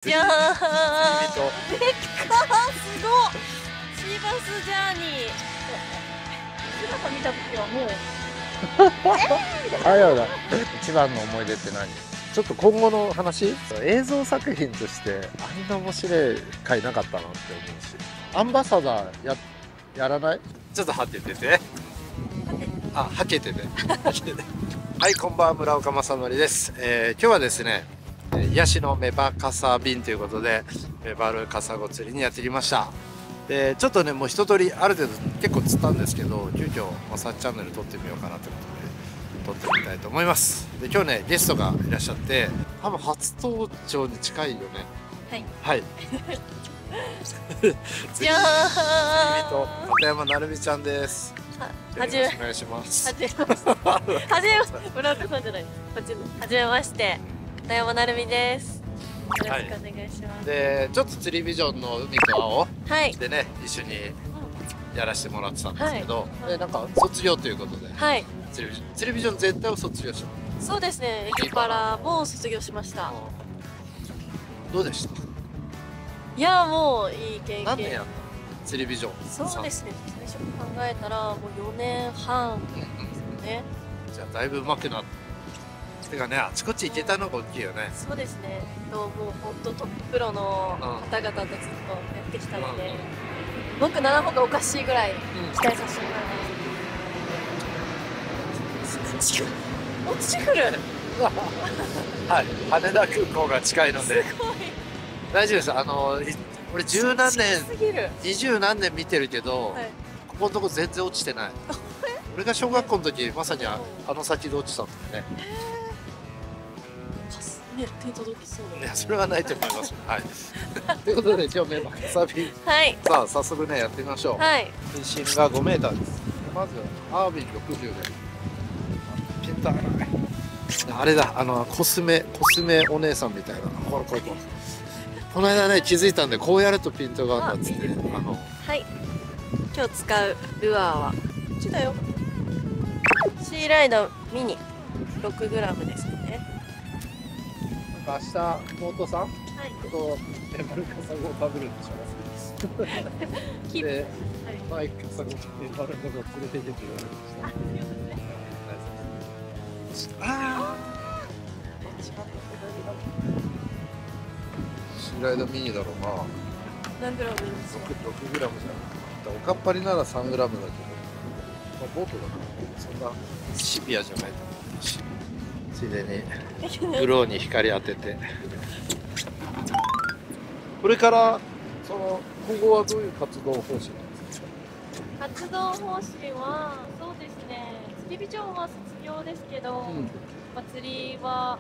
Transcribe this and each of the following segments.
じゃーん。すごい。シーバスジャーニー。姿見た時はもう。あやだ。一番の思い出って何？ちょっと今後の話？映像作品としてあんな面白い回なかったなって思うし。アンバサダーやらない？ちょっとはけてて。あ、はけてて。はけてて。はい、こんばんは、村岡正則です。今日はですね、癒しのメバカサ便ということで、メバルカサゴ釣りにやってきました。で、ちょっとね、もう一通りある程度結構釣ったんですけど、急遽マサチャンネル撮ってみようかなということで、撮ってみたいと思います。で、今日ね、ゲストがいらっしゃって、多分初登場に近いよね。はい。はい。じゃーん。と片山なるみちゃんです。はじめ、お願いします。はじめまして。はじめまして。村岡さんじゃない。こっちの。はじめまして。片山なるみです。よろしくお願いします。で、ちょっと釣りビジョンの海と青はい。でね、一緒にやらせてもらってたんですけど、はいで、なんか卒業ということで、はい。釣りビジョン全体を卒業した。そうですね。エキパラも卒業しました。どうでした？いや、もういい経験。何年やった？釣りビジョン。そうですね。最初考えたらもう4年半ですよね。じゃあだいぶ上手くなって。てかね、あちこち行けたのが大きいよね。そうですね。もう本当トッププロの方々とずっとやってきたので、僕なら方がおかしいぐらい期待させてもらいます。落ちてくる。はい、羽田空港が近いので。すごい。大丈夫です。俺十何年、20何年見てるけど、はい、ここのとこ全然落ちてない。俺が小学校の時、まさにあの先で落ちたんだよね。ね、手届きそういや、それはないと思います。はい。ということで、今日メバカサビ。はい。さあ、早速ね、やってみましょう。はい。水深が5メーターです。まず、アービン60で。ピントがない。あれだ、コスメお姉さんみたいな。ほら、これ。この間ね、気づいたんで、こうやるとピントがあるんだっつって。はい。今日使うルアーは、こっちだよ。シーライダーミニ 6g ですね。明日、妹さん。はい。と、メバルカサゴを食べるんでしょ。で、マイクカサゴ、メバルカサゴ連れて行けって言われました。ああ。シーライダーミニだろうな。何グラムですか？6グラムじゃん。おかっぱりなら3グラムだけど、まあ、ボートだからそんなシビアじゃないと思うし、ついでにグローに光当てて。これから今後はどういう活動方針なんですか？活動方針はそうですね。釣りビジョンは卒業ですけど、まあ、釣りは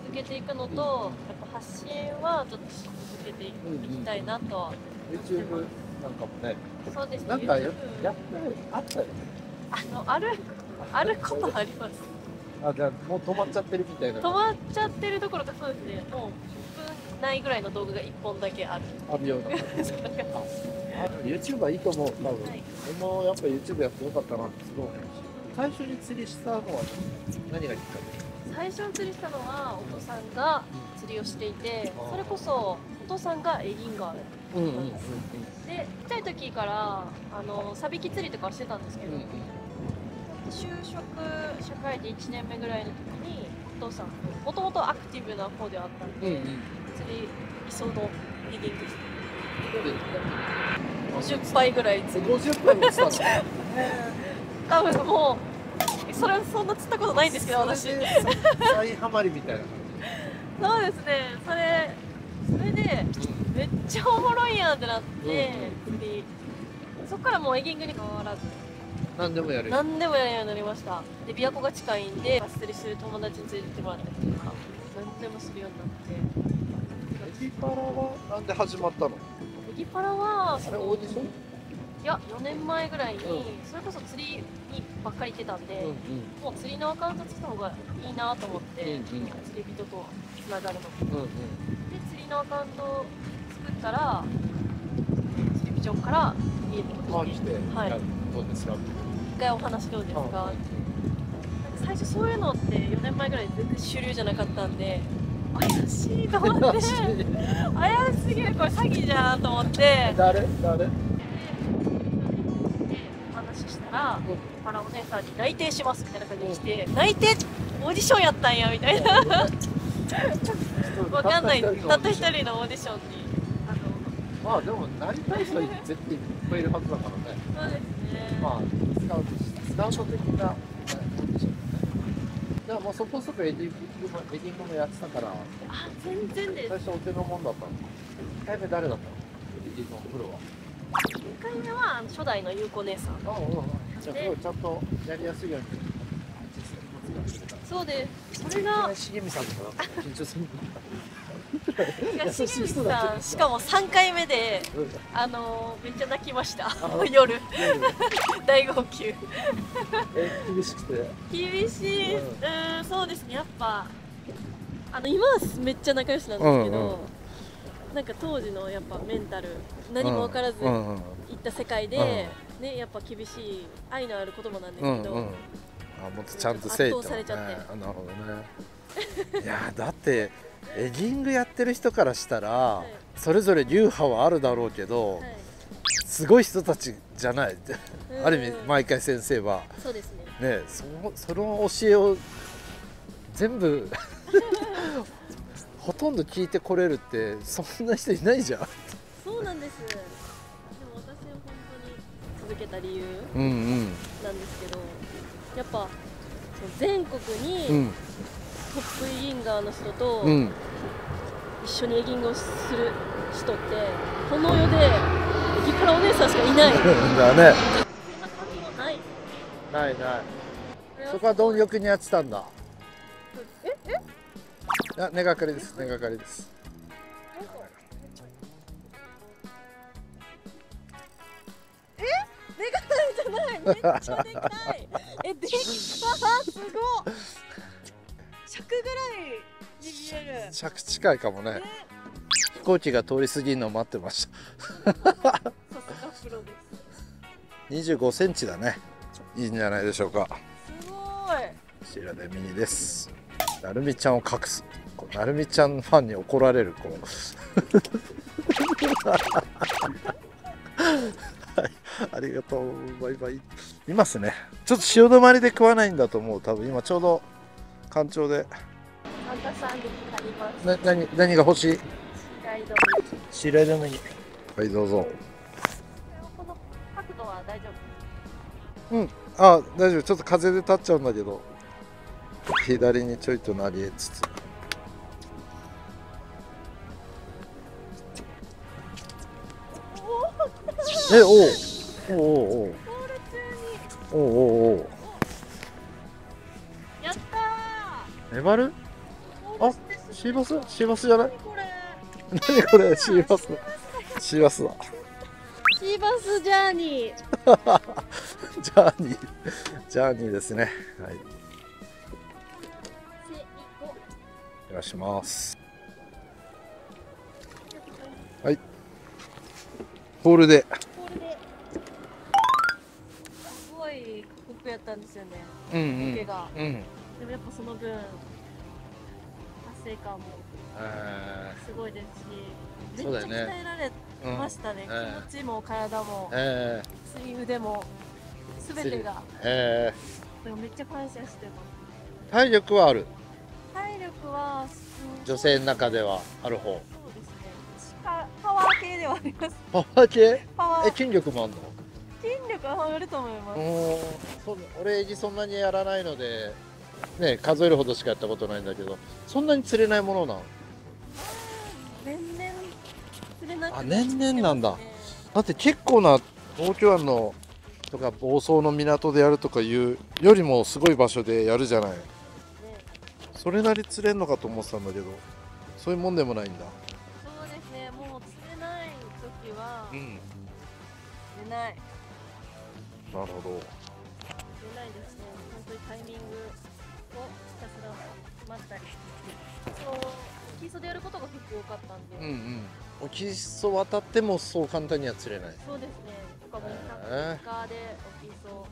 続けていくのと、やっぱ発信はちょっと続けていきたいなとは。YouTube なんかもね。そうですね。なんかやってあったよね。あることあります。あ、じゃあもう止まっちゃってるみたいな。止まっちゃってるどころか、そうですね。もう1分ないぐらいの動画が1本だけあるような。YouTube はいいと思う。多分。俺もやっぱ YouTube やってよかったなってすごい思うし。最初に釣りしたのは何がきっかけ？最初に釣りしたのはお父さんが釣りをしていて、それこそお父さんがエギンガーで、ちっちゃい時からサビキ釣りとかしてたんですけど、就職社会で1年目ぐらいの時にお父さんもともとアクティブな方ではあったんで、釣り磯のエギングして50杯ぐらい釣り。50杯も釣ったの？多分もうそんな釣ったことないんですけど、私。再ハマりみたいな感じ。そうですね。それでめっちゃおもろいやんってなって、そっからもうエギングに変わらず何でもやるようになりました。で、琵琶湖が近いんでバス釣りする友達に連れてってもらったりとか、何でもするようになって。エギパラはなんで始まったの？エギパラはオーディション？いや、4年前ぐらいに、それこそ釣りにばっかり行ってたんで、もう釣りのアカウント作った方がいいなと思って、釣り人とつながるの。で、釣りのアカウントを作ったら、釣りビジョンから見えてきて、はい、どうですか？一回お話どうですか？最初そういうのって4年前ぐらい全然主流じゃなかったんで、怪しいと思って、怪しすぎる、これ詐欺じゃんと思って。誰でお話ししたら、パラお姉さんに内定しますみたいな感じに来て、内定オーディションやったんやみたいな。わかんない、たった一人のオーディションに。まあでもなりたい人は絶対いっぱいいるはずだからね。そうですね。まあスカウト的なオーディションね。じゃあもうそこそこエディングもやってたから。あ、全然です。最初お手のもんだったの。1回目誰だったの？エディングのプロは。1回目は初代のゆうこ姉さん。じゃあすごいちゃんとやりやすいように。そうです。それが重見さんとか緊張する。重見さん、しかも3回目でめっちゃ泣きました。夜大号泣。厳しくて。厳しい。そうですね。やっぱ今はめっちゃ仲良しなんですけど、なんか当時のやっぱメンタル何も分からず行った世界でね、やっぱ厳しい愛のある言葉なんですけど、もっとちゃんとせいと。圧倒されちゃって。なるほどね。いやだってエディングやってる人からしたら、それぞれ流派はあるだろうけど、すごい人たちじゃない。ある意味毎回先生は。そうですね。ね、その教えを全部ほとんど聞いてこれるってそんな人いないじゃん。そうなんです。でも私は本当に続けた理由なんですけど、やっぱ全国にトップエギンガーの人と一緒にエギングをする人ってこの世でエギパラお姉さんしかいない。だね。そんな感動ない。ないない。そこは貪欲にやってたんだ。いや、根がかりです。根がかりです。根がかりじゃない。めっちゃでかい。できた。すごい。尺ぐらいに見える。尺近いかもね。飛行機が通り過ぎるのを待ってました。さすがプロです。25センチだね。いいんじゃないでしょうか。すごい。白でミニです。なるみちゃんを隠す。なるみちゃんファンに怒られる。はい、ありがとう。バイバイ。いますね。ちょっと潮止まりで食わないんだと思う。多分今ちょうど干潮で。アンタサンドあります。何が欲しい？白色のはい、どうぞ。この角度は大丈夫？うん、あ、大丈夫。ちょっと風で立っちゃうんだけど。左にちょいとなりつつ。おお。やったー。粘る？あ、シーバス？シーバスじゃない？何これ？シーバス。シーバスだ。シーバスジャーニー。ジャーニーですね。はい。お願いします。はい。ホールで。すごい過酷やったんですよね。ロケが。でもやっぱその分達成感もすごいですし、めっちゃ鍛えられましたね。気持ちも体もスイングでも全てが。でもめっちゃ感謝してます。体力はある。体力は女性の中ではある方。そうですね。パワー系ではあります。パワー系？パワー。筋力もあるの？筋力はあると思います。俺そんなにやらないのでね、数えるほどしかやったことないんだけど、そんなに釣れないものなの？年々釣れなくて。年々なんだ。だって結構な東京湾のとか房総の港でやるとかいうよりもすごい場所でやるじゃない。それなり釣れんのかと思ってたんだけど、そういうもんでもないんだ。そうですね。もう釣れない時は釣れない。なるほど。出ないですね。本当にタイミングをひたすら待ったり。沖磯でやることが結構多かったんで。沖磯渡ってもそう簡単には釣れない。そうですね。とかも3日で沖磯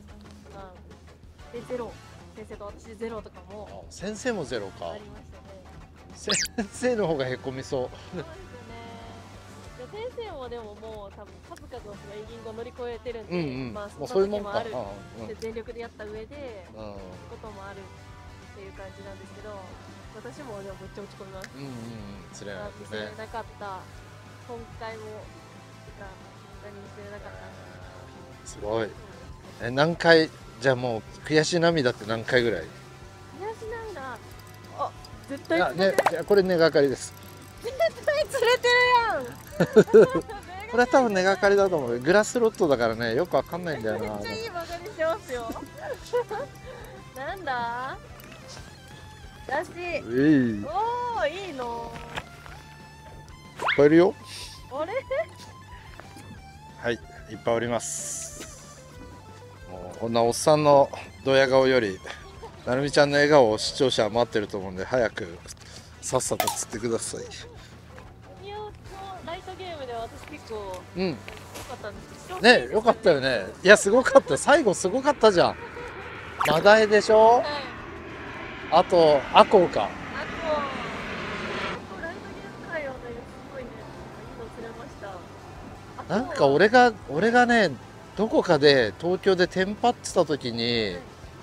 でゼロ。先生と私ゼロとかも。先生もゼロか。ありましたね。先生の方がへこみそう。そうですよね。で先生もでももう多分数々のエギングを乗り越えてるんで、まあもうそそういうもんか。の時もあるで全力でやった上でうんこともあるっていう感じなんですけど、私もでもめっちゃ落ち込みます。釣れない見せれね。なかった。今回も何見せれなかった。すごい。何回じゃあもう悔し涙って何回ぐらい？悔し涙。あ、絶対いや釣れてる。ね、これ根がかりです。絶対釣れてるやん。これは多分根がかりだと思う。グラスロットだからね、よくわかんないんだよな。めっちゃいいバカにしてますよ。なんだ？だし。おお、いいの。聞こえるよ。あれ？はい、いっぱいおります。もうこんなおっさんのドヤ顔よりなるみちゃんの笑顔を視聴者は待ってると思うんで、早くさっさと釣ってください。宮尾のライトゲームで私結構良かったんですけどね、よかったよね。いや、すごかった。最後すごかったじゃん。マダイでしょ、はい、あとアコウか。あとライトゲーム会はね、すごいね、いいの釣れました。なんか俺がね、どこかで東京でテンパってた時に、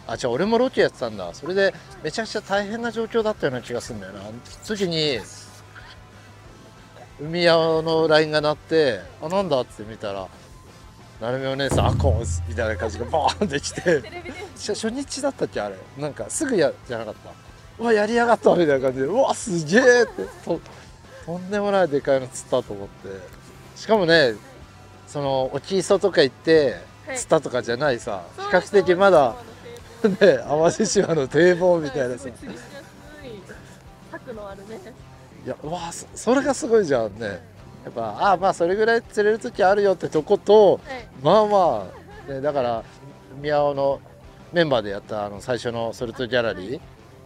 あ、じゃあ俺もロケやってたんだ。それでめちゃくちゃ大変な状況だったような気がするんだよな。次に海屋の LINE が鳴って、あ、なんだって見たら、なるみお姉さん、アコウみたいな感じがバーンってきて、テレビで初日だったっけ、あれ。なんかすぐじゃなかった。うわ、やりやがったみたいな感じで、うわ、すげえってとんでもないでかいの釣ったと思って。しかもね、その沖磯とか行って釣ったとかじゃないさ、比較的まだね、淡路島の堤防みたいなさ、釣りしやすい策のあるね。いや、うわ、それがすごいじゃんね。やっぱ、あ、まあそれぐらい釣れる時あるよってとこと、はい、まあまあ、ね、だから宮尾のメンバーでやった最初のソルトギャラリー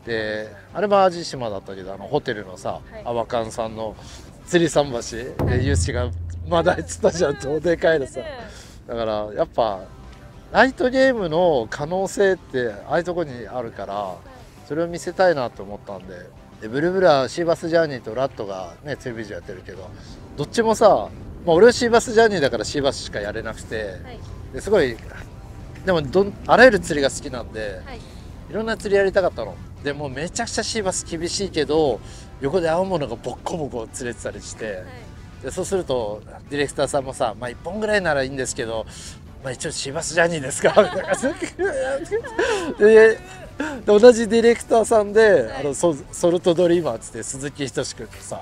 で、あれも淡路島だったけど、ホテルのさ、阿波館さんの釣り桟橋でユーシがマダイ釣ったじゃん、どでかいのさ。だからやっぱライトゲームの可能性ってああいうとこにあるから、それを見せたいなと思ったんで、ブルブラシーバスジャーニーとラットがね釣りビジョンやってるけど、どっちもさ、まあ、俺はシーバスジャーニーだからシーバスしかやれなくて、ですごい、でもあらゆる釣りが好きなんで、いろんな釣りやりたかったの。でもめちゃくちゃシーバス厳しいけど、横で青物がボッコボコ釣れてたりして、でそうするとディレクターさんもさ、まあ1本ぐらいならいいんですけど、まあ一応シーバスジャーニーですかみたいなで同じディレクターさんで、ソルトドリーマーっつって鈴木仁君とさ、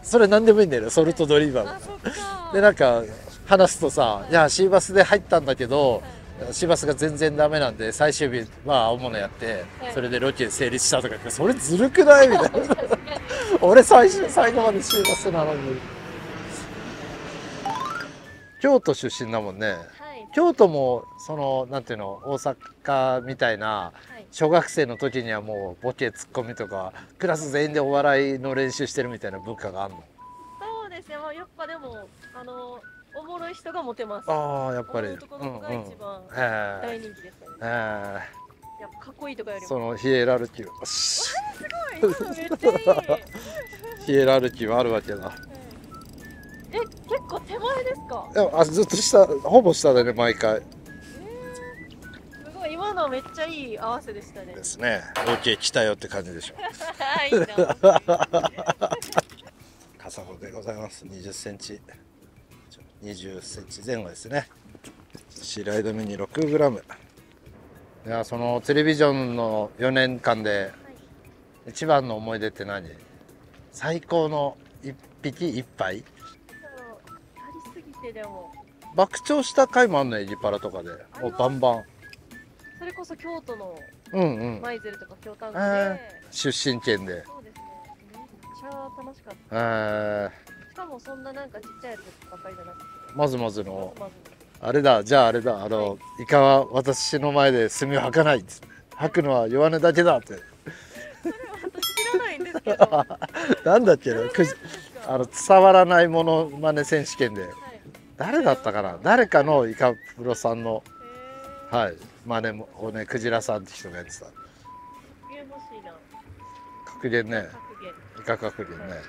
それ何でもいいんだよね、ソルトドリーマーでなんか話すとさ、いやシーバスで入ったんだけど、シーバスが全然ダメなんで最終日は青物やって、それでロケ成立したとか言って、それずるくないみたいな俺最後までシーバスなのに。京都出身だもんね。京都もそのなんていうの、大阪みたいな小学生の時にはもうボケツッコミとかクラス全員でお笑いの練習してるみたいな文化があるの？そうですね、やっぱでもおもろい人がモテます。ああ、やっぱり男の子が一番大人気ですよね。やっぱかっこいいとかよりもそのヒエラルキーわあ、すごい、今のめっちゃいいヒエラルキーはあるわけだ。結構手前ですか？いや、ずっと下、ほぼ下だね、毎回。すごい、今のめっちゃいい合わせでしたね。ですね。OK 来たよって感じでしょ。いいな。カサゴでございます。20センチ。20センチ前後ですね。白井止めに6グラム。いや、そのテレビジョンの4年間で一番の思い出って何？最高の1匹1杯？ありすぎてでも。爆釣した回もあんの、エギパラとかで。もうバンバン。それこそ京都の舞鶴とか京丹後で出身県で。そうですね。めっちゃ楽しかった。しかもそんななんかちっちゃいやつばっかりじゃなくて。まずまずの。あれだ、じゃああれだ、イカは私の前で墨を吐かないっつって。吐くのは弱音だけだって。それは私知らないんですけど。なんだっけな、伝わらないものまね選手権で。誰だったかな、誰かのイカプロさんの。はい、真似をね、クジラさんって人がやってた。欲しいな。格言ね。格言。イカ格言ね。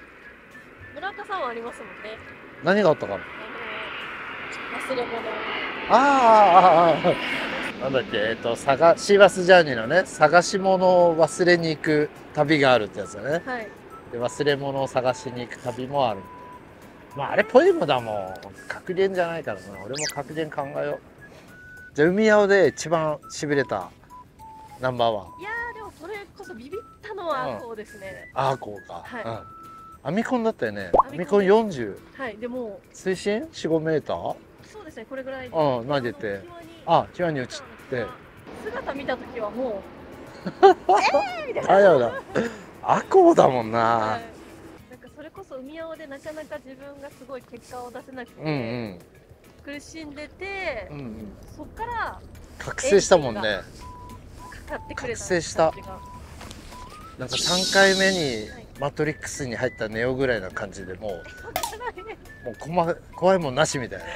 村岡さんはありますもんね。何があったかな。忘れ物。なんだっけ、シーバスジャーニーのね、探し物を忘れに行く旅があるってやつだね。はい。で、忘れ物を探しに行く旅もある。まあ、あれポエムだもん。格言じゃないからな。俺も格言考えよう。じゃあ、海青で一番痺れたナンバーワン。いやー、でもそれこそビビったのはこうですね。ああ、こうか。はい。アミコンだったよね。アミコンアミコン40。はい、でも水深4、5メーター。そうですね、これぐらいで。投げて。あ、際に映って。姿見たときはもみたいな。あ、やだ。アコウだもんう、な。はい、なんかそれこそ海青でなかなか自分がすごい結果を出せなくて、苦しんでて、そっから覚醒したもんね。かかってくれた。覚醒した。なんか3回目にマトリックスに入ったネオぐらいな感じでもう怖いもんなしみたいな。は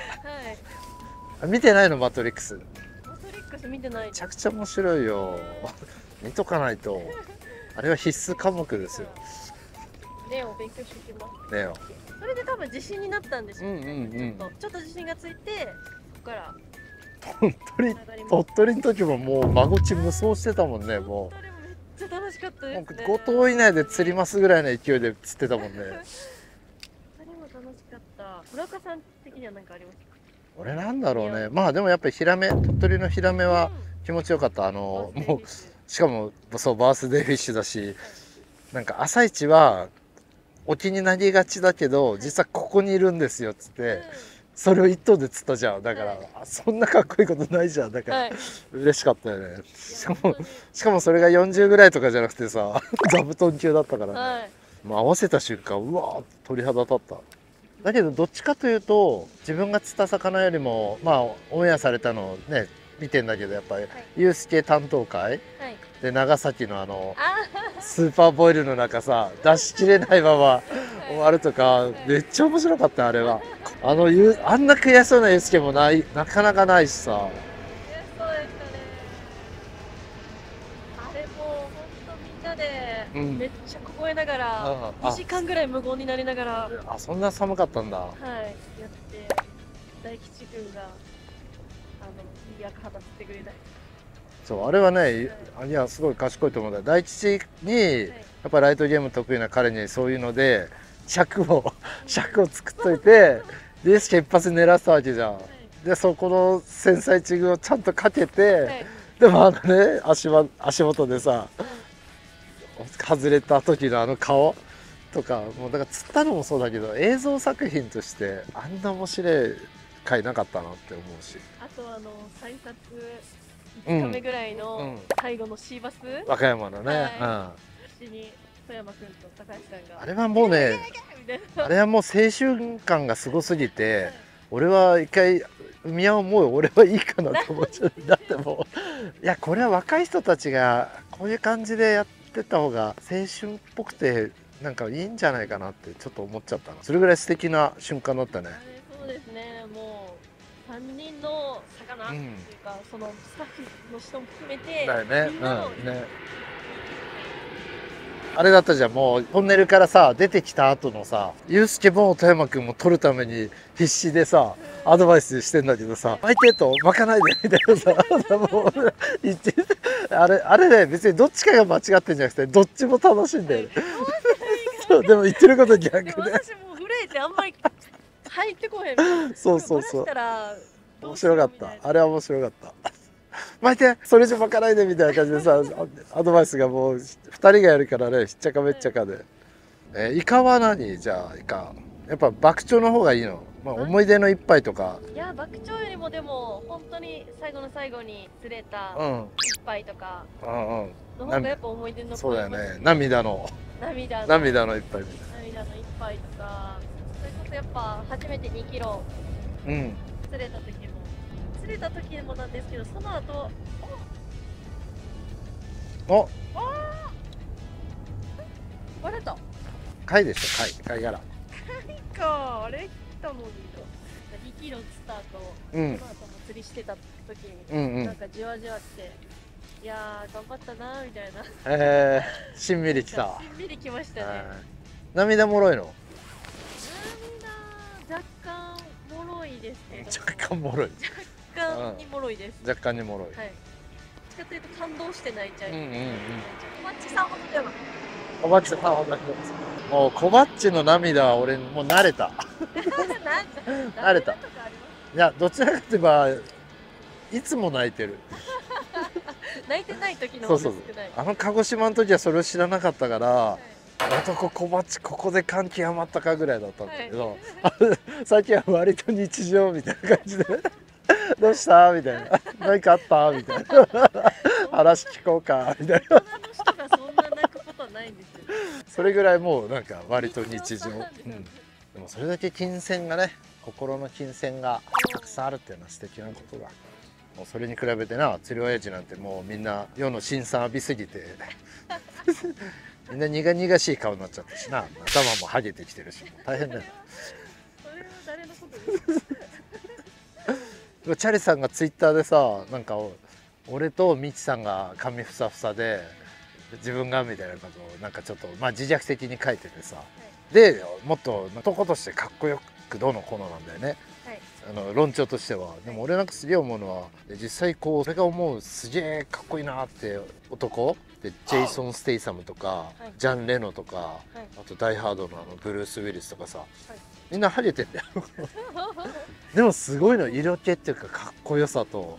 い。見てないのマトリックス。マトリックス見てない。めちゃくちゃ面白いよ。見とかないと。あれは必須科目ですよ。ネオ勉強してきます。ネオ。それで多分自信になったんですよ。ちょっと自信がついて、ここから。鳥取の時ももう孫ち無双してたもんね。もう。めっちゃ楽しかったですね。5頭以内で釣りますぐらいの勢いで釣ってたもんね。それも楽しかった。村岡さん的には何かありますか？俺なんだろうね。まあでもやっぱりヒラメ、鳥取のヒラメは気持ちよかった。もうしかもそうバースデーフィッシュだし、なんか朝一は沖になりがちだけど実はここにいるんですよっつって。それを一頭で釣ったじゃん。だから、そんなかっこいいことないじゃん。だから、嬉しかったよね。しかもそれが40ぐらいとかじゃなくてさ、座布団級だったからね。まあ合わせた瞬間、うわー鳥肌立った。だけどどっちかというと自分が釣った魚よりもまあオンエアされたのをね見てんだけど、やっぱりユースケ担当会、で長崎のスーパーボイルの中さ出しきれないまま終わるとかめっちゃ面白かった。あれはあんな悔しそうなユースケもなかなかないしさ。そうでしたね。あれも本当みんなでめっちゃ凍えながら2時間ぐらい無言になりながら、そんな寒かったんだ。はい、やって大吉君がいい赤旗釣ってくれたり。そうあれはね、いやすごい賢いと思うんだよ。大吉にやっぱライトゲーム得意な彼にそういうので尺を作っといて、でユースケ一発狙ってたわけじゃん。でそこの繊細地具をちゃんとかけて、でもね足元でさ外れた時の顔とか、もうだから釣ったのもそうだけど映像作品としてあんな面白い回なかったなって思うし、あと再撮5日目ぐらいの最後のシーバス、和歌山のね、に富山君と高橋さんがあれはもうねあれはもう青春感がすごすぎて、俺は一回海青もう俺はいいかなと思っちゃう。だってもういやこれは若い人たちがこういう感じでやってた方が青春っぽくてなんかいいんじゃないかなってちょっと思っちゃったな。それぐらい素敵な瞬間だったね。そうですね。もう3人の魚っていうか、そのスタッフの人も含めてだよね。あれだったじゃん。もうトンネルからさ出てきた後のさ、ユースケも富山君も取るために必死でさアドバイスしてんだけどさ、相手と巻かないでみたいなさもう言ってあれね、別にどっちかが間違ってんじゃなくてどっちも楽しんでる。そうでも言ってること逆で。私もう震えてあんまり入ってこへん。そう面白かった。あれは面白かった。巻いてそれじゃ巻かないでみたいな感じでさアドバイスがもう2人がやるからね、しっちゃかめっちゃかで。イカは何？じゃあイカやっぱ爆鳥の方がいいの？まあ思い出の一杯とか。いや爆鳥よりもでも本当に最後の最後に釣れた一杯とかの方がやっぱ思い出の。そうだよね。涙の一杯みたいな。涙の一杯とか、それこそやっぱ初めて2キロ釣れた時もなんですけど、その後バレた。貝でしょ、貝殻。貝か、あれ来たのに2キロ釣った後、その後も釣りしてた時になんかじわじわっていやー頑張ったなーみたいな。しんみりきた。しんみりきましたね。涙もろいの？涙若干もろいですね。若干もろい。若干にもろいです。若干にもろい。はい。どっちかというと感動して泣いちゃう。うんうんうん。小バッチさんほどでは。小バッチさんほど。もう小バッチの涙は俺もう慣れた。慣れた。いやどちらかといえばいつも泣いてる。泣いてない時の方が少ない。あの鹿児島の時はそれを知らなかったから、男小バッチここで感極まったかぐらいだったんだけど、最近は割と日常みたいな感じでどうしたみたいな、何かあったみたいな、話聞こうかみたいな。大人の人がそんな泣くことはないんですよ。それぐらいもうなんか割と日常。でもそれだけ金銭がね、心の金銭がたくさんあるっていうのは素敵なことだ。もうそれに比べてな、釣り親父なんてもうみんな世の辛酸浴びすぎてみんな苦々しい顔になっちゃったしな、頭もハゲてきてるし大変だよ。それは誰のことですか？チャリさんがツイッターでさ、なんか俺とミチさんが髪ふさふさで自分がみたいなことをなんかちょっとまあ自虐的に書いててさ、でもっと男としてかっこよくどうのこうのなんだよね、論調としては。でも俺なんかすげえ思うのは、実際こう俺が思うすげえかっこいいなって男で、ジェイソン・ステイサムとか、ジャン・レノとか、あとダイ・ハードのブルース・ウィリスとかさ、みんなハゲてんだよでもすごいの、色気っていうかかっこよさと、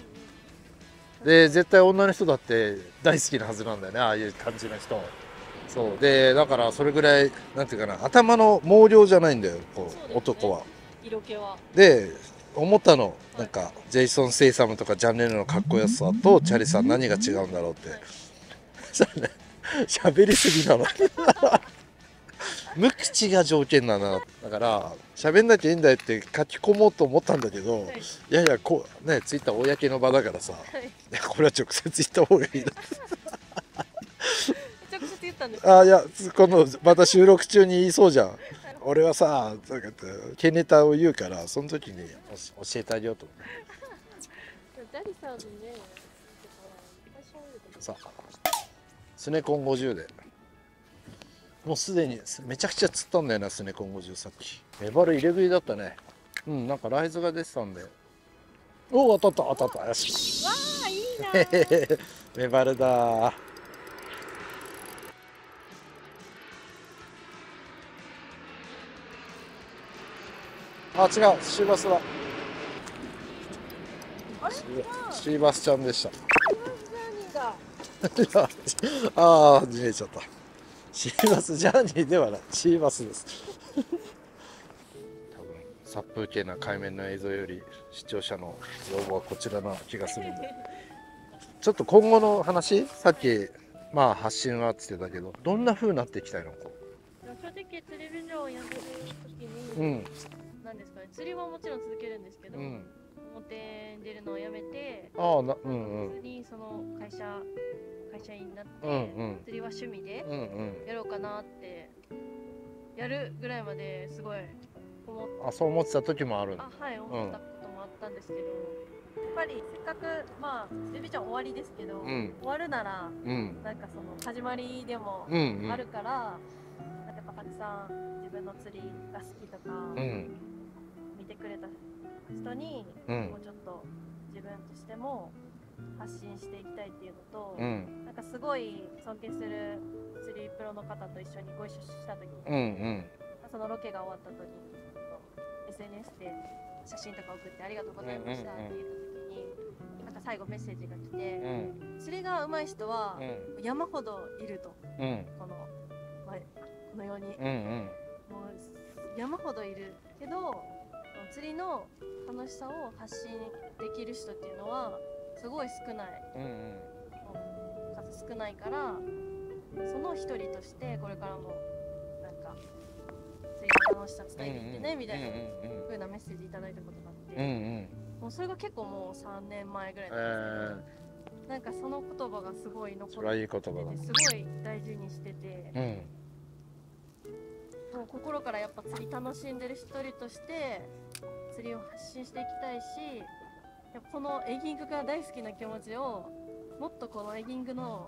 で絶対女の人だって大好きなはずなんだよね、ああいう感じの人。そうで、だからそれぐらいなんていうかな、頭の毛量じゃないんだよこう、男は。色気は。で思ったの、なんかジェイソン・ステイサムとかジャン・レノのかっこよさとチャリさん何が違うんだろうって、喋りすぎなの無口が条件だな。だから喋んなきゃいいんだよって書き込もうと思ったんだけど、いやいやこうね、ツイッター公の場だからさ、いやこれは直接言った方がいいな直接言ったんですか？あ、いやこのまた収録中に言いそうじゃん俺はさ、なんか毛ネタを言うから、その時に教えてあげようと思って。ダリさんのね、さあスネコン50でもうすでにめちゃくちゃ釣ったんだよな、スネコン50。さっきメバル入れ食いだったね。うん、なんかライズが出てたんで、おお当たった当たった、よし、わあいいなメバルだ。あ、違う、シーバスだ。シーバスちゃんでした。ああ、見えちゃった。シーバスジャーニーではない、シーバスです多分殺風景な海面の映像より視聴者の要望はこちらな気がするんでちょっと今後の話、さっきまあ発信はって言ってたけど、どんな風になっていきたいの？正直釣りビジョンをやめる時に、なんですかね、釣りはもちろん続けるんですけど、表に出るのをやめて、普通にその会社員になって、釣りは趣味でやろうかなってやるぐらいまですごいそう思ってた時もあるんだ。はい、思ったこともあったんですけど、やっぱりせっかくまあ釣りビジョン終わりですけど、終わるなら、なんかその始まりでもあるから、なんかやっぱたくさん自分の釣りが好きとか、見てくれた人にもうちょっと自分としても発信していきたいっていうのと、なんかすごい尊敬する釣りプロの方と一緒にご一緒した時に、そのロケが終わった後に SNS で写真とか送ってありがとうございましたって言った時に、なんか最後メッセージが来て、釣りが上手い人は山ほどいると、この世に、もう山ほどいるけど釣りの楽しさを発信できる人っていうのはすごい少ない、数少ないから、その一人としてこれからもなんか釣りの楽しさ伝えていってねみたいな風なメッセージいただいたことがあって、もうそれが結構もう3年前ぐらいなんですけど、なんかその言葉がすごい残ってて、すごい大事にしてて、もう心からやっぱ釣り楽しんでる一人として釣りを発信していきたいし、このエギングが大好きな気持ちをもっとこのエギングの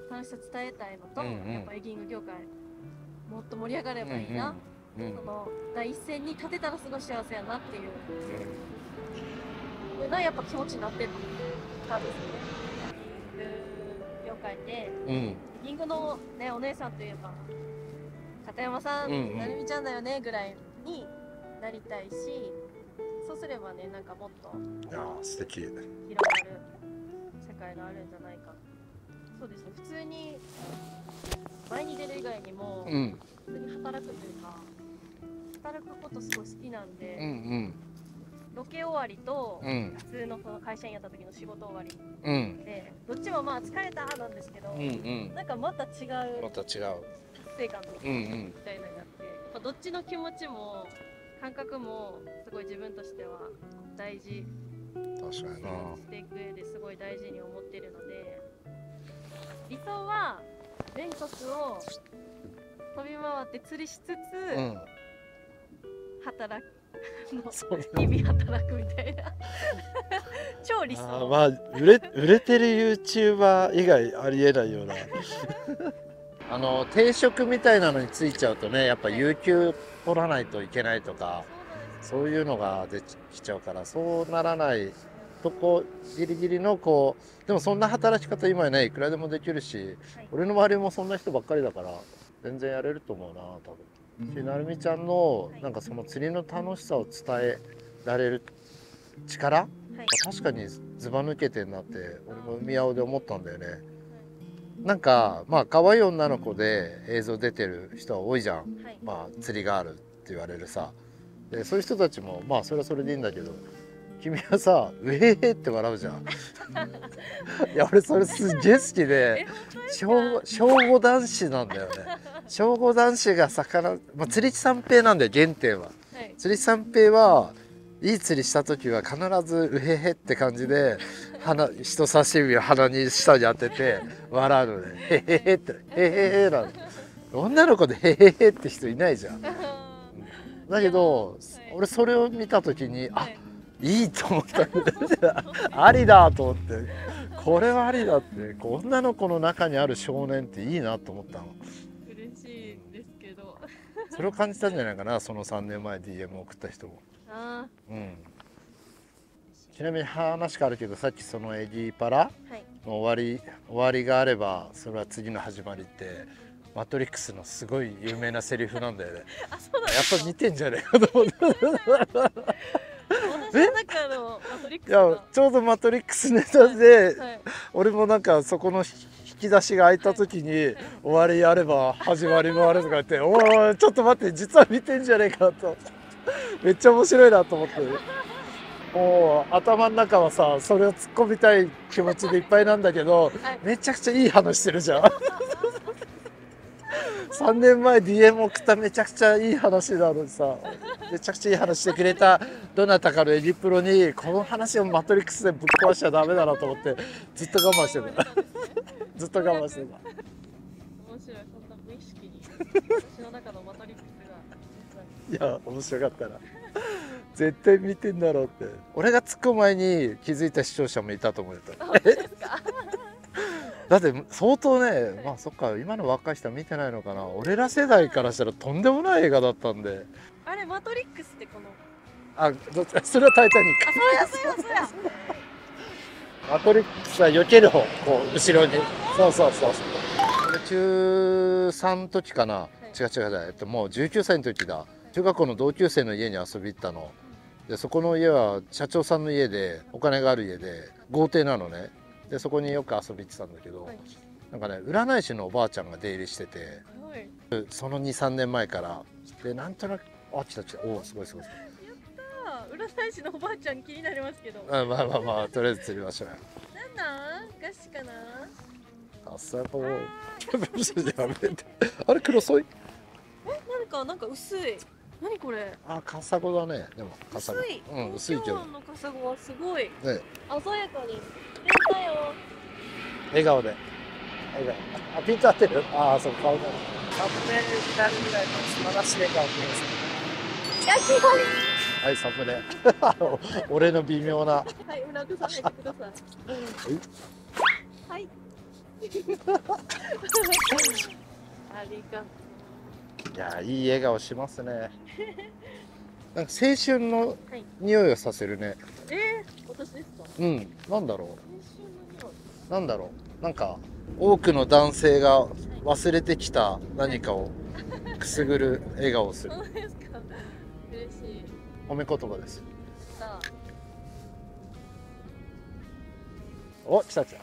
楽しさ伝えたいのと、やっぱエギング業界もっと盛り上がればいいな、その第一線に立てたらすごい幸せやなっていう、やっぱ気持ちになってたんですよね。エギング業界で、エギングのねお姉さんといえば片山さん、なるみちゃんだよねぐらいになりたいし、そうすればね、なんかもっと素敵広がる世界があるんじゃないか。そうですね、普通に前に出る以外にも、普通に働くというか、働くことすごい好きなんで、ロケ終わりと、普通のその会社員やった時の仕事終わりで、どっちもまあ疲れたなんですけど、なんかまた違う達成感みたいなのになって、どっちの気持ちも感覚もすごい自分としては大事、確かにな、していく上ですごい大事に思ってるので、理想は全国を飛び回って釣りしつつ、働く日々働くみたいな超理想。まあ売れてる YouTuber 以外ありえないような定食みたいなのについちゃうとね、やっぱ有給取らないといけないとか、そういうのが出てきちゃうから、そうならないとこギリギリのこう、でもそんな働き方今やね、いくらでもできるし、俺の周りもそんな人ばっかりだから全然やれると思うな、多分。なるみちゃんのなんかその釣りの楽しさを伝えられる力、確かにずば抜けてんなって俺も海青で思ったんだよね。なんかまあ可愛い女の子で映像出てる人は多いじゃん、まあ釣りがあるって言われるさ。でそういう人たちもまあそれはそれでいいんだけど、君はさ「うへへ」って笑うじゃんいや俺それすげえ好きで、小5男子なんだよね。小5男子が魚、まあ、釣り三平なんだよ原点は、釣り三平はいい釣りした時は必ず「うへへ」って感じで人差し指を鼻に下に当てて笑うのね。へへへってへへへなの。女の子でへへへって人いないじゃん。だけど俺それを見た時にいいと思ったんだよありだと思って、これはありだって、女の子の中にある少年っていいなと思ったの。嬉しいですけどそれを感じたんじゃないかな、その3年前 DM を送った人も。ちなみに話変わるけど、さっきそのエギパラの終わりがあればそれは次の始まりってマトリックスのすごい有名なセリフなんだよねやっぱ似てんじゃねえかと思って私の中のマトリックスいやちょうどマトリックスネタで、俺もなんかそこの引き出しが開いた時に「終わりあれば始まりもある」とか言って「おいちょっと待って、実は似てんじゃねえか」とめっちゃ面白いなと思って、もう頭の中はさそれを突っ込みたい気持ちでいっぱいなんだけど、めちゃくちゃいい話してるじゃん3年前 DM 送っためちゃくちゃいい話なのにさ、めちゃくちゃいい話してくれたどなたかのエギプロにこの話をマトリックスでぶっ壊しちゃダメだなと思ってずっと我慢してたずっと我慢してた。面白い、そんな無意識に私の中のマトリックスがいや面白かったな絶対見てんだろうって。俺が突っ込む前に気づいた視聴者もいたと思うよだって相当ね、まあそっか今の若い人は見てないのかな、俺ら世代からしたらとんでもない映画だったんで。あれマトリックスってこのそれはタイタニック。そうやマトリックスは避ける方、こう後ろに。そう俺中3の時かな、違うもう19歳の時だ。中学校の同級生の家に遊び行ったので、そこの家は社長さんの家でお金がある家で豪邸なのね。でそこによく遊び行ってたんだけど、なんかね占い師のおばあちゃんが出入りしてて、その 2,3 年前からでなんとなく来たおおすごいやった占い師のおばあちゃん気になりますけど、まあとりあえず釣りましょうよ。なんガシかな朝もやめてあれ黒ソイなんか薄い。何これ。カサゴだね。でもカサゴ薄いけど東京湾のカサゴはすごいね、鮮やかに出たよ。笑顔でピント合ってる。そう顔だ。サムネになるぐらいの素晴らしい笑顔です焼き鳥。はい、サムネ俺の微妙なはい、うなぐさせてください。はい。ありがとう。いやいい笑顔しますね。なんか青春の匂いをさせるね。私ですか？うん、なんだろ青春の匂い。うなんだろう、なんか多くの男性が忘れてきた何かをくすぐる笑顔をする。そうですか。嬉しい。褒め言葉です。さあ、お、来た来た。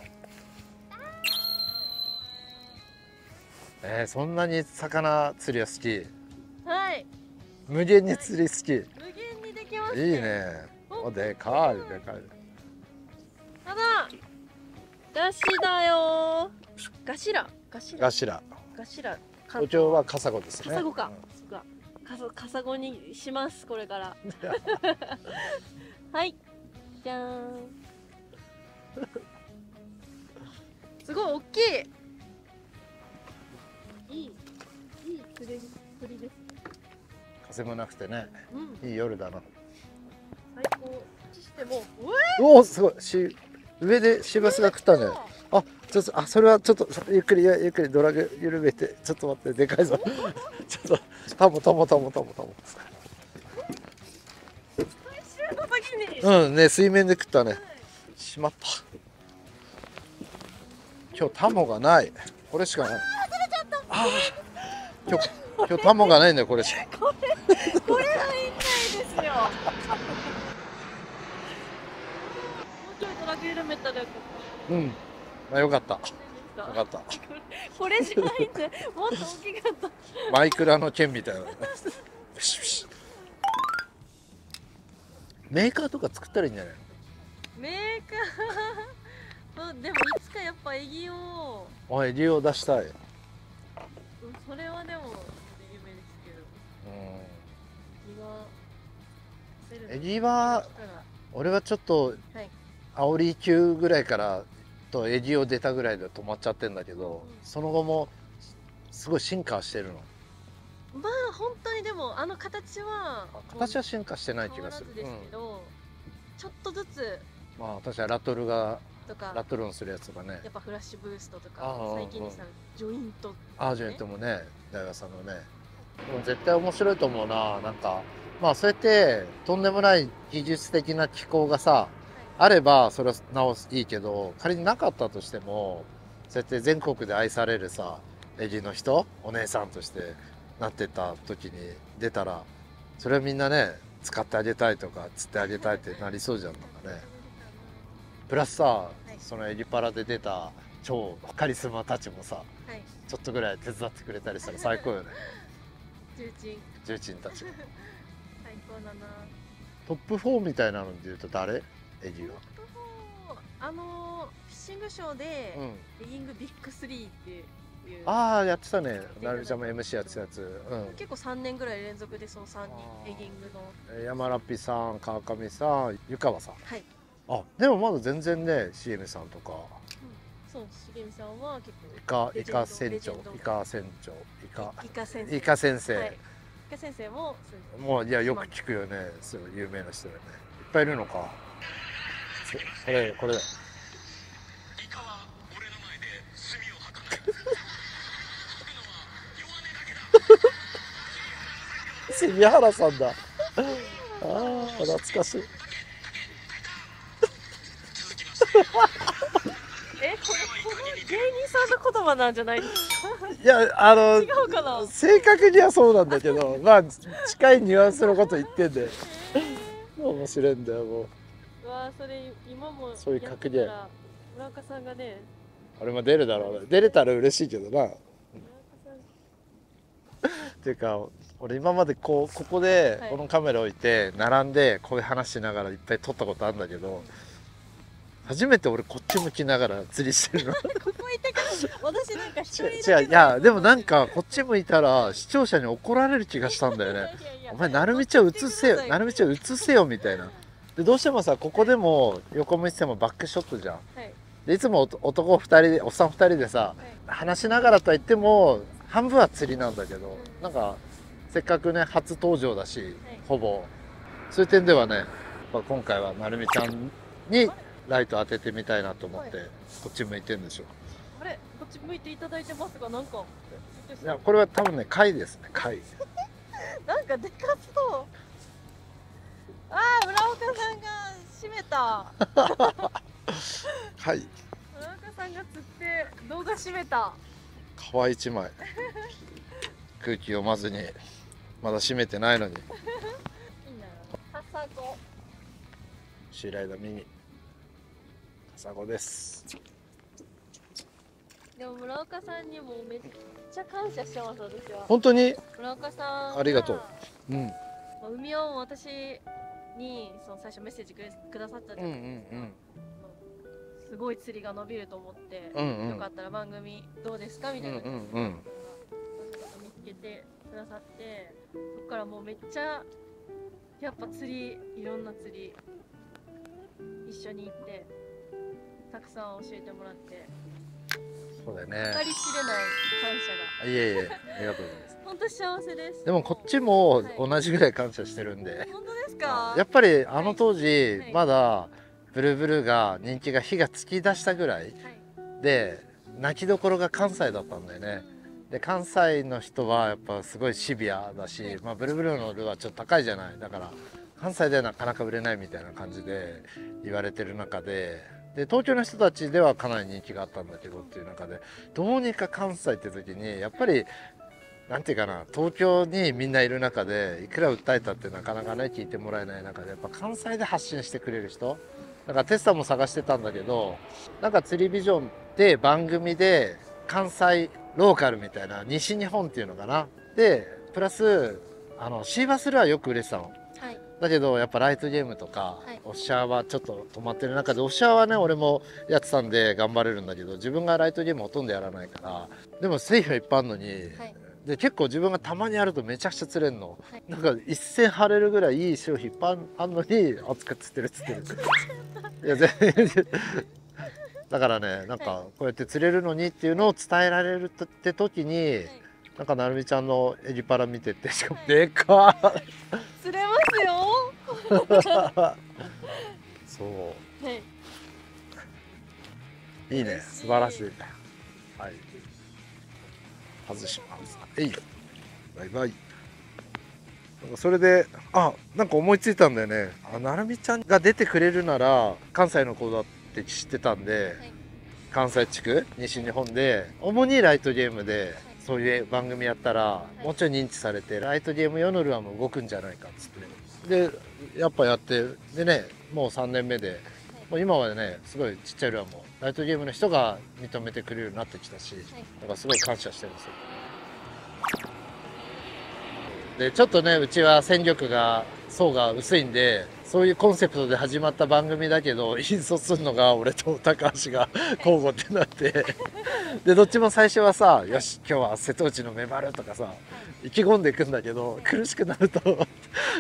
そんなに魚釣りは好き？はい。無限に釣り好き？無限にできますいいね。お、でかいでかい。ただ、ガシだよー。ガシラ。ガシラ。ガシラ。ガシラ。お蝶はカサゴですね。カサゴか。そっか。カサゴにします、これから。はい。じゃーん。すごい大きい。いい釣りです。風もなくてね、うん。いい夜だな。最高。こっちしても、おお、すごい。上でシバスが食ったね。あ、ちょっと、それはちょっとゆっくりドラグ緩めて、ちょっと待って、でかいぞ。ちょっとタモ。最終の時に。うんね、水面で食ったね。しまった。今日タモがない。これしかない。今日タモがないんだよ、これしか。これはいないですよ。もうちょいドラグ緩めたらよかっうん。まあよかった。よた。かった。これじゃないんで、もっと大きかった。マイクラの剣みたいな。ピシピシ。メーカーとか作ったらいいんじゃないの？メーカーでもいつかやっぱエギを、おい、利を出したい。それはでも夢ですけど、エギは俺はちょっとはい、煽り級ぐらいからとエギを出たぐらいで止まっちゃってんだけど、その後もすごい進化してるの。まあ本当にでも形は進化してない気がする。変わらずですけど、ちょっとずつまあ私はラトルがとかラトルンするやつとかね。やっぱフラッシュブーストとかああ最近にさジョイント、アージェントもね、大学さんのね。でも絶対面白いと思うな。なんかまあそうやってとんでもない技術的な機構がさあればそれはなおいいけど、仮になかったとしてもそうやって全国で愛されるさエギの人、お姉さんとしてなってた時に出たら、それはみんなね使ってあげたいとか釣ってあげたいってなりそうじゃん。なんかね。プラスさ、そのエギパラで出た超カリスマたちもさ、ちょっとぐらい手伝ってくれたりしたら最高よね。重鎮たちが。最高だな。トップ4みたいなので言うと誰？エギは。フィッシングショーでエギングビッグ3っていう、ああやってたね。なるみちゃんも MC やってたやつ。結構3年ぐらい連続でその3人エギングの山ラッピさん、川上さん、湯川さん。はい。あ、でもまだ全然ね、CM さんとか。そう、しげみさんは結構イカ船長、イカ先生。イカ先生ももういやよく聞くよね。そう有名な人だよね。いっぱいいるのか。これだ。イカは俺の前で墨を吐く。杉原さんだ。ああ、懐かしい。この芸人さんの言葉なんじゃないですか？いや、違うかな。正確にはそうなんだけど、まあ近いニュアンスのこと言ってんで、面白いんだよもう。わあ、それ今もそういう格言。村岡さんがね。俺も出るだろうね。出れたら嬉しいけどな。っていうか、俺今までここでこのカメラ置いて並んでこういう話しながらいっぱい撮ったことあるんだけど、初めて俺こっち向きながら釣りしてるの。ここいてから私なんか一人違う、いやでもなんかこっち向いたら視聴者に怒られる気がしたんだよね。お前なるみちゃん映せよ、なるみちゃん映せよみたいな。でどうしてもさ、ここでも横向いててもバックショットじゃん。でいつも男2人でおっさん2人でさ、話しながらとは言っても半分は釣りなんだけど、なんかせっかくね初登場だし、ほぼそういう点ではね、今回はなるみちゃんにライト当ててみたいなと思って、はいこっち向いてるんでしょ。あれこっち向いていただいてますが、なんかいやこれは多分ね貝ですね、貝。なんかでかそう。ああ、村岡さんが閉めた。貝。村岡さんが釣って動画閉めた。皮一枚。空気読まずにまだ閉めてないのに。いいな。カサゴ。シーライダーミニ。カサゴです。でも村岡さんにもめっちゃ感謝してます、私は。本当に村岡さんがありがとう。うん。まあ海を私にその最初メッセージくださったじゃないですか。すごい釣りが伸びると思って、よかったら番組どうですかみたいな見つけてくださって、そこからもうめっちゃやっぱ釣り、いろんな釣り一緒に行ってたくさん教えてもらって、そうだよね。計り知れない感謝が。いえいえ、ありがとうございます。本当幸せです。でもこっちも同じぐらい感謝してるんで。本当ですか？やっぱりあの当時まだブルブルが人気が火がつき出したぐらいで、泣きどころが関西だったんだよね。で関西の人はやっぱすごいシビアだし、まあ、ブルブルのルアーちょっと高いじゃない。だから関西ではなかなか売れないみたいな感じで言われてる中で、東京の人たちではかなり人気があったんだけどっていう中で、どうにか関西って時にやっぱりなんていうかな、東京にみんないる中でいくら訴えたってなかなかね聞いてもらえない中で、やっぱ関西で発信してくれる人だからテスタも探してたんだけど、なんか釣りビジョンで番組で関西ローカルみたいな、西日本っていうのかな、でプラスシーバスルアーよく売れてたの。だけどやっぱライトゲームとか、オッシャーはちょっと止まってる中で、オッシャーはね俺もやってたんで頑張れるんだけど、自分がライトゲームほとんどやらないから。でも製品はいっぱいあるのに、で結構自分がたまにやるとめちゃくちゃ釣れんの、なんか一線張れるぐらいいい商品いっぱいあんのに熱く釣ってるっつってるいや全然だからね、なんかこうやって釣れるのにっていうのを伝えられるって時に、なんかなるみちゃんのエリパラ見てて、しかもでかっ釣れますよそう、はい、いいね、素晴らしい。はい、外します。バイバイ。なんかそれで、なんか思いついたんだよね。なるみちゃんが出てくれるなら関西の子だって知ってたんで、関西地区西日本で主にライトゲームでそういう番組やったら、もうちょい認知されてライトゲーム用のルアーも動くんじゃないかっつって、でやっぱやって、でねもう3年目で、もう今はねすごいちっちゃいルアーもライトゲームの人が認めてくれるようになってきたし、だからすごい感謝してるんですよ。でちょっとねうちは戦力が層が薄いんで、そういうコンセプトで始まった番組だけど、引率するのが俺と高橋が交互ってなってでどっちも最初はさ、よし今日は瀬戸内のメバルとかさ意気込んでいくんだけど、苦しくなると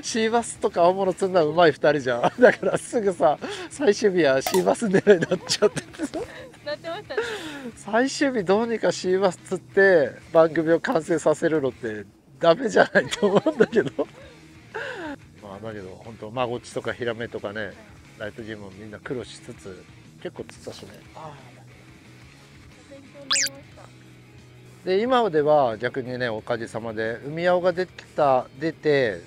シーバスとか青物釣るのはうまい2人じゃん。だからすぐさ最終日はシーバス狙いになっちゃってなってましたね。最終日どうにかシーバス釣って番組を完成させるのってダメじゃないと思うんだけどまあだけど本当マゴチとかヒラメとかね、ライトゲームもみんな苦労しつつ結構釣ったしね。勉強になりました。で今では逆にねおかげさまで海青が出て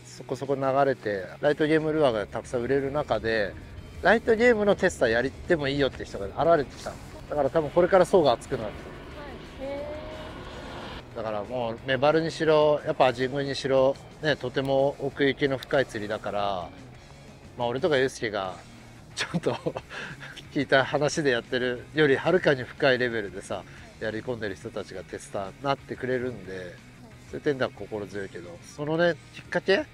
そこそこ流れて、ライトゲームルアーがたくさん売れる中でライトゲームのテスターやりてもいいよって人が現れてきた。だから多分これから層が厚くなる。だからもうメバルにしろやっぱアジングにしろね、とても奥行きの深い釣りだから、まあ俺とかユースケがちょっと聞いた話でやってるよりはるかに深いレベルでさやり込んでる人たちがテスターになってくれるんで、そういう点では心強いけど、そのねきっかけ、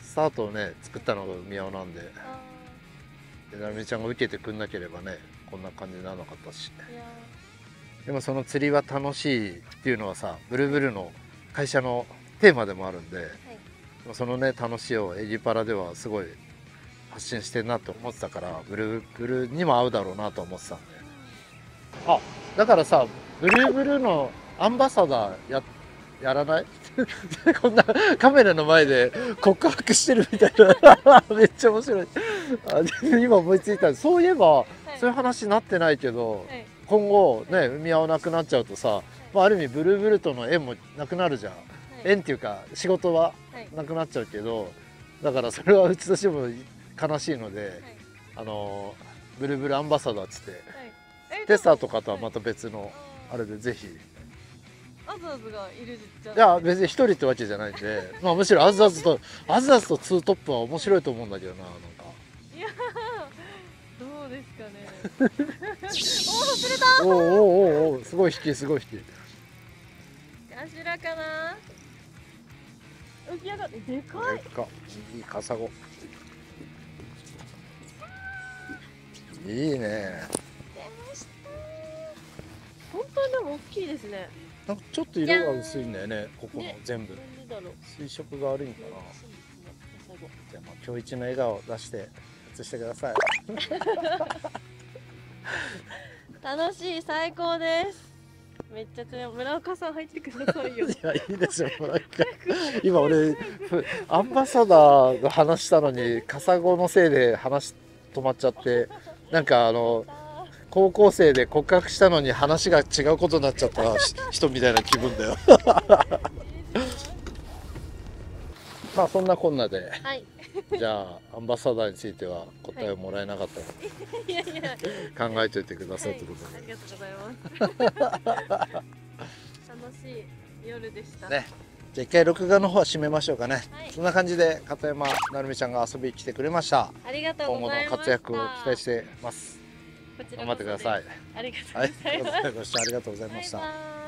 スタートをね作ったのが海青なんで、なるみちゃんが受けてくんなければねこんな感じにならなかったし。でもその釣りは楽しいっていうのはさ、ブルブルの会社のテーマでもあるんで、そのね楽しいをエギパラではすごい発信してんなと思ってたから、ブルブルにも合うだろうなと思ってたんで、だからさブルブルのアンバサダーやらないこんなカメラの前で告白してるみたいなめっちゃ面白い。今思いついた。そういえば、そういう話になってないけど、今後ね海合わなくなっちゃうとさ、ある意味ブルーブルとの縁もなくなるじゃん。縁っていうか仕事はなくなっちゃうけど、だからそれはうちとしても悲しいので、ブルブルアンバサダーっつって、テスターとかとはまた別のあれでぜひ。アズアズがいるじゃん。いや別に一人ってわけじゃないんで、むしろアズアズとツートップは面白いと思うんだけどな。なんかいやどうですかね。おお釣れた。おすごい引きすごい引き。ガジラかな。浮き上がってでかい。いいカサゴ。いいね。出ました。本当にでも大きいですね。なんかちょっと色が薄いんだよね、ここのね全部。なんでだろう。水色が悪いんかな。じゃあ今日一の笑顔を出して写してください。楽しい、最高です。めっちゃ釣れ、村岡さん入ってくださいよ。いやいいでしょ。なんか今俺アンバサダーが話したのにカサゴのせいで話止まっちゃって、なんか高校生で告白したのに話が違うことになっちゃった人みたいな気分だよ。まあそんなこんなで、はい。じゃあアンバサダーについては答えをもらえなかったので、いやいや。考えておいてくださいということありで、がとうございます。楽しい夜でした。ね、じゃあ一回録画の方は締めましょうかね。はい。そんな感じで片山なるみちゃんが遊びに来てくれました。ありがとう今後のございました。活躍を期待してます。こちら頑張ってください。ありがとうごはい、ざいます。ご視聴ありがとうございました。バイバイ。